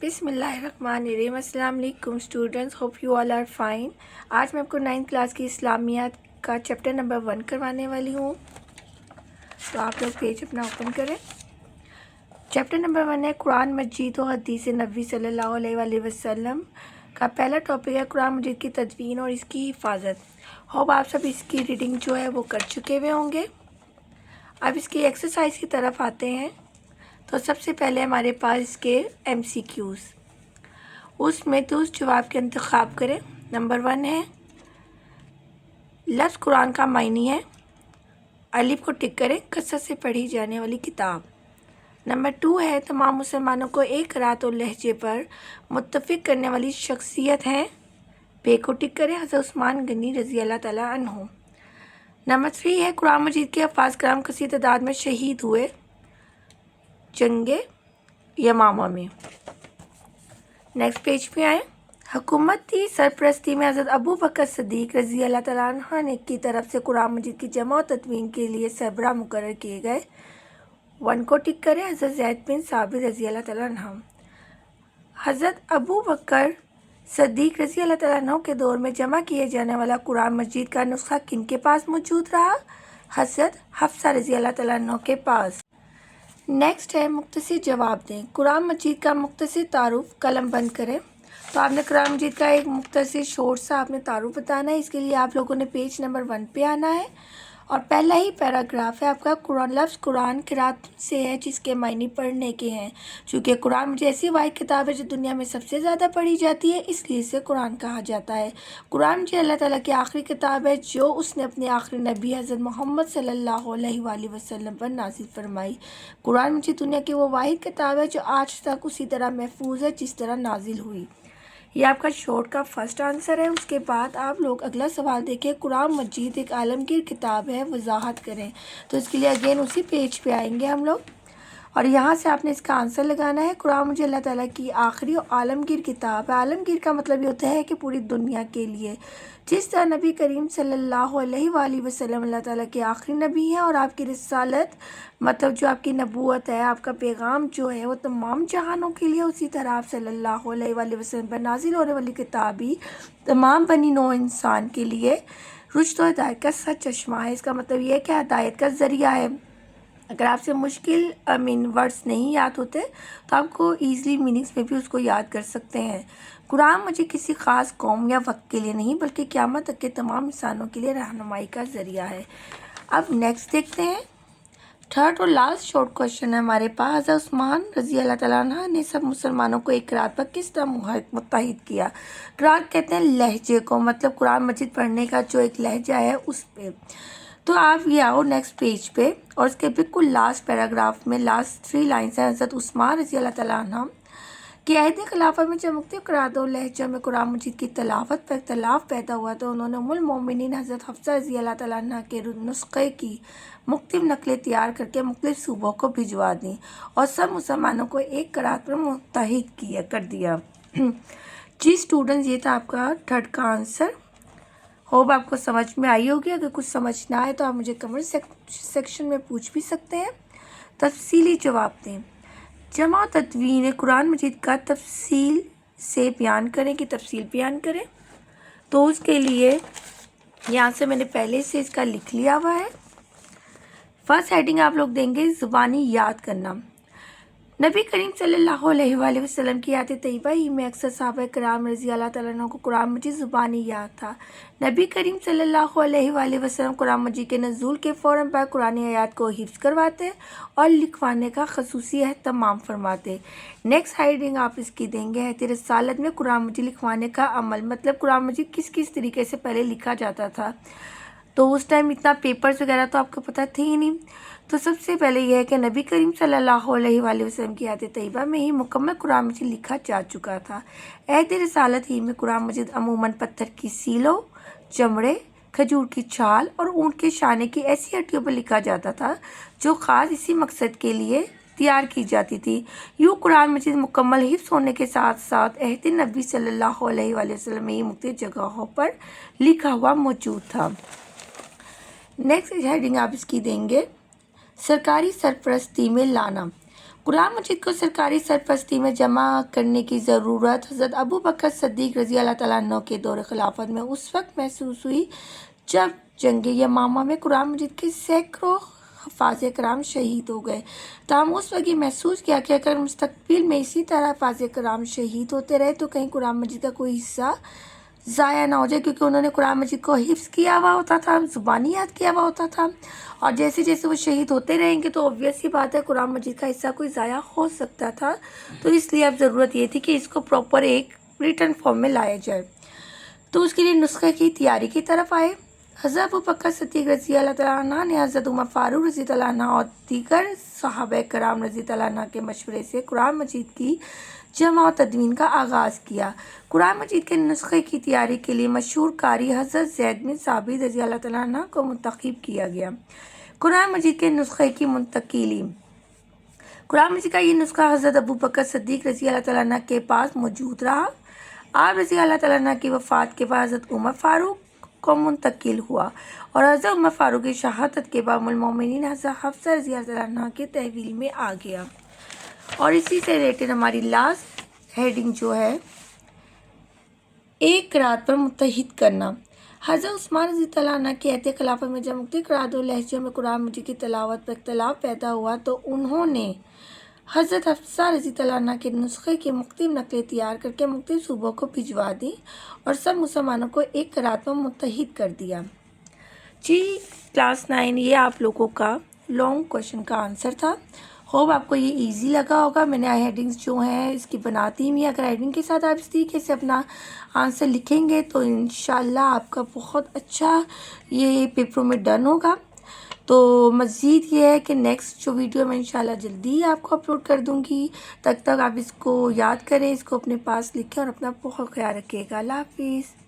بسم اللہ الرحمن الرحیم۔ السلام علیکم students, hope you all are fine. آج میں آپ کو 9th کلاس کی اسلامیات کا چیپٹر نمبر 1 کروانے والی ہوں، تو آپ لوگ پیج اپنا اوپن کریں۔ چیپٹر نمبر 1 ہے قرآن مجید و حدیث نبوی صلی اللہ علیہ وآلہ وسلم کا پہلا ٹاپک ہے قرآن مجید کی تدوین اور اس کی حفاظت۔ ہوپ آپ سب اس کی ریڈنگ جو ہے وہ کر چکے ہوئے ہوں گے۔ اب اس کی ایکسرسائز کی طرف آتے ہیں۔ تو سب سے پہلے ہمارے پاس اس کے MCQs، اس میں درست جواب کے انتخاب کریں۔ نمبر 1 ہے لفظ قرآن کا معنی ہے، الف کو ٹک کریں، کثرت سے پڑھی جانے والی کتاب۔ نمبر 2 ہے تمام مسلمانوں کو ایک قرأت اور لہجے پر متفق کرنے والی شخصیت ہیں، بے کو ٹک کریں، حضرت عثمان غنی رضی اللہ تعالیٰ عنہ۔ نمبر 3 ہے قرآن مجید کے حفاظ کرام کثیر تعداد میں شہید ہوئے جنگ یمامہ میں۔ نیکسٹ پیج پہ آئیں۔ حکومتی سرپرستی میں حضرت ابو بکر صدیق رضی اللہ تعالیٰ عنہ کی طرف سے قرآن مجید کی جمع و تدوین کے لیے سربراہ مقرر کیے گئے۔ 1 کو ٹک کریں، حضرت زید بن ثابت رضی اللہ تعالیٰ عنہ۔ حضرت ابو بکر صدیق رضی اللہ تعالیٰ عنہ کے دور میں جمع کیے جانے والا قرآن مجید کا نسخہ کن کے پاس موجود رہا؟ حضرت حفصہ رضی اللہ تعالیٰ عنہ کے پاس۔ نیکسٹ ہے مختصر جواب دیں۔ قرآن مجید کا مختصر تعارف، قلم بند کریں۔ تو آپ نے قرآن مجید کا ایک مختصر شورٹ سا آپ نے تعارف بتانا ہے۔ اس کے لیے آپ لوگوں نے پیج نمبر 1 پہ آنا ہے، اور پہلا ہی پیراگراف ہے آپ کا لفظ قرآن قرأت سے ہے جس کے معنی پڑھنے کے ہیں۔ چونکہ قرآن مجید ایسی واحد کتاب ہے جو دنیا میں سب سے زیادہ پڑھی جاتی ہے، اس لیے اسے قرآن کہا جاتا ہے۔ قرآن مجید اللہ تعالیٰ کی آخری کتاب ہے جو اس نے اپنے آخری نبی حضرت محمد صلی اللہ علیہ وآلہ وسلم پر نازل فرمائی۔ قرآن مجید دنیا کی وہ واحد کتاب ہے جو آج تک اسی طرح محفوظ ہے جس طرح نازل ہوئی۔ یہ آپ کا شورٹ کا فرسٹ آنسر ہے۔ اس کے بعد آپ لوگ اگلا سوال دیکھیں، قرآن مجید ایک عالمگیر کتاب ہے، وضاحت کریں۔ تو اس کے لیے اگین اسی پیج پہ آئیں گے ہم لوگ، اور یہاں سے آپ نے اس کا آنسر لگانا ہے۔ قرآن مجید اللہ تعالیٰ کی آخری اور عالمگیر کتاب ہے۔ عالمگیر کا مطلب یہ ہوتا ہے کہ پوری دنیا کے لیے، جس طرح نبی کریم صلی اللہ علیہ وآلہ وسلم اللہ تعالیٰ کے آخری نبی ہیں، اور آپ کی رسالت مطلب جو آپ کی نبوت ہے، آپ کا پیغام جو ہے وہ تمام جہانوں کے لیے، اسی طرح آپ صلی اللہ علیہ وآلہ وسلم پر نازل ہونے والی کتاب بھی تمام بنی نوع انسان کے لیے رشد و ہدایت کا سچ چشمہ ہے۔ اس کا مطلب یہ ہے کہ ہدایت کا ذریعہ ہے۔ اگر آپ سے مشکل ورڈز نہیں یاد ہوتے تو آپ کو ایزلی میننگز میں بھی اس کو یاد کر سکتے ہیں۔ قرآن مجھے کسی خاص قوم یا وقت کے لیے نہیں بلکہ قیامت تک کے تمام انسانوں کے لیے رہنمائی کا ذریعہ ہے۔ اب نیکسٹ دیکھتے ہیں، تھرڈ اور لاسٹ شارٹ کوشچن ہے ہمارے پاس۔ حضرت عثمان رضی اللہ تعالیٰ عنہ نے سب مسلمانوں کو ایک قرأت پر کس طرح متحد کیا؟ قرأت کہتے ہیں لہجے کو، مطلب قرآن مجید پڑھنے کا جو ایک لہجہ ہے اس پہ۔ تو آپ یہ آؤ نیکسٹ پیج پہ، اور اس کے بالکل لاسٹ پیراگراف میں لاسٹ 3 لائنس ہیں۔ حضرت عثمان رضی اللہ تعالیٰ عنہ کہ عہد خلافت میں جب مختلف قرأتوں اور لہجوں میں قرآن مجید کی تلاوت پر اختلاف پیدا ہوا تو انہوں نے ام المومنین حضرت حفصہ رضی اللہ تعالیٰ عنہ کے نسخے کی مختلف نقلیں تیار کر کے مختلف صوبوں کو بھجوا دیں، اور سب مسلمانوں کو ایک قرأت پر متحد کر دیا۔ جی اسٹوڈنٹس، یہ تھا آپ کا تھرڈ کا آنسر۔ ہوپ آپ کو سمجھ میں آئی ہوگی۔ اگر کچھ سمجھ نہ آئے تو آپ مجھے کمنٹ سیکشن میں پوچھ بھی سکتے ہیں۔ تفصیلی جواب دیں۔ جمع و تدوین قرآن مجید کا تفصیل سے بیان کریں کہ تفصیل بیان کریں۔ تو اس کے لیے یہاں سے میں نے پہلے سے اس کا لکھ لیا ہوا ہے۔ فرسٹ ہیڈنگ آپ لوگ دیں گے زبانی یاد کرنا۔ نبی کریم صلی اللہ علیہ وآلہ وسلم کی حیات طیبہ ہی میں اکثر صحابہ کرام رضی اللہ تعالیٰ عنہ کو قرآن مجید زبانی یاد تھا۔ نبی کریم صلی اللہ علیہ وآلہ وسلم قرآن مجید کے نزول کے فوراً بعد قرآن آیات کو حفظ کرواتے اور لکھوانے کا خصوصی اہتمام فرماتے۔ نیکسٹ ہیڈنگ آپ اس کی دیں گے عہد رسالت میں قرآن مجید لکھوانے کا عمل، مطلب قرآن مجید کس کس طریقے سے پہلے لکھا جاتا تھا۔ تو اس ٹائم اتنا پیپرز وغیرہ تو آپ کو پتہ تھے ہی نہیں۔ تو سب سے پہلے یہ ہے کہ نبی کریم صلی اللہ علیہ وآلہ وسلم کی حیات طیبہ میں ہی مکمل قرآن مجید لکھا جا چکا تھا۔ عہد رسالت ہی میں قرآن مجید عموماً پتھر کی سیلوں، چمڑے، کھجور کی چھال اور اونٹ کے شانے کی ایسی ہڈیوں پر لکھا جاتا تھا جو خاص اسی مقصد کے لیے تیار کی جاتی تھی۔ یوں قرآن مجید مکمل حفظ ہونے کے ساتھ ساتھ عہد نبی صلی اللہ علیہ وآلہ وسلم میں ہی مختلف جگہوں پر لکھا ہوا موجود تھا۔ نیکسٹ ہیڈنگ آپ اس کی دیں گے سرکاری سرپرستی میں لانا۔ قرآن مجید کو سرکاری سرپرستی میں جمع کرنے کی ضرورت حضرت ابو بکر صدیق رضی اللہ تعالیٰ عنہ کے دور خلافت میں اس وقت محسوس ہوئی جب جنگ یمامہ میں قرآن مجید کے سینکڑوں حفاظ کرام شہید ہو گئے۔ تاہم اس وقت یہ محسوس کیا کہ اگر مستقبل میں اسی طرح حفاظ کرام شہید ہوتے رہے تو کہیں قرآن مجید کا کوئی حصہ ضائع نہ ہو جائے، کیونکہ انہوں نے قرآن مجید کو حفظ کیا ہوا ہوتا تھا، زبانی یاد کیا ہوا ہوتا تھا، اور جیسے جیسے وہ شہید ہوتے رہیں گے تو obvious ہی بات ہے قرآن مجید کا حصہ کوئی ضائع ہو سکتا تھا۔ تو اس لیے اب ضرورت یہ تھی کہ اس کو پراپر ایک ریٹن فارم میں لایا جائے، تو اس کے لیے نسخے کی تیاری کی طرف آئے۔ حضرت ابو بکر صدیق رضی اللہ تعالیٰ عنہ نے حضرت عمر فاروق رضی اللہ عنہ اور دیگر صحابہ کرام رضی اللہ عنہ کے مشورے سے قرآن مجید کی جمع و تدوین کا آغاز کیا۔ قرآن مجید کے نسخے کی تیاری کے لیے مشہور قاری حضرت زید بن ثابت رضی اللہ تعالیٰ عنہ کو منتخب کیا گیا۔ قرآن مجید کے نسخے کی منتقلی۔ قرآن مجید کا یہ نسخہ حضرت ابو بکر صدیق رضی اللہ تعالیٰ عنہ کے پاس موجود رہا۔ آپ رضی اللہ تعالیٰ عنہ کی وفات کے بعد حضرت عمر فاروق کو منتقل ہوا، اور حضرت عمر فاروق کی شہادت کے بعد ام المومنین حضرت حفصہ رضی اللہ تعالیٰ عنہ کے تحویل میں آ گیا۔ اور اسی سے ریلیٹڈ ہماری لاسٹ ہیڈنگ جو ہے ایک قرأت پر متحد کرنا۔ حضرت عثمان رضی اللہ عنہ کے عہد خلافت میں جب مختلف قرأت و لہجوں میں قرآن مجید کی تلاوت پر اختلاف پیدا ہوا تو انہوں نے حضرت حفصہ رضی اللہ عنہ کے نسخے کی مختلف نقلیں تیار کر کے مختلف صوبوں کو بھجوا دیں اور سب مسلمانوں کو ایک قرأت پر متحد کر دیا۔ جی کلاس 9 یہ آپ لوگوں کا لانگ کوشچن کا آنسر تھا۔ ہوپ آپ کو یہ ایزی لگا ہوگا۔ میں نے ہیڈنگس جو ہیں اس کی بناتی ہوئی، اگر ہیڈنگ کے ساتھ آپ اس طریقے سے اپنا آنسر لکھیں گے تو انشاءاللہ آپ کا بہت اچھا یہ پیپروں میں ڈن ہوگا۔ تو مزید یہ ہے کہ نیکسٹ جو ویڈیو میں انشاءاللہ جلدی ہی آپ کو اپلوڈ کر دوں گی، تب تک آپ اس کو یاد کریں، اس کو اپنے پاس لکھیں اور اپنا بہت خیال رکھیے گا۔ اللہ حافظ۔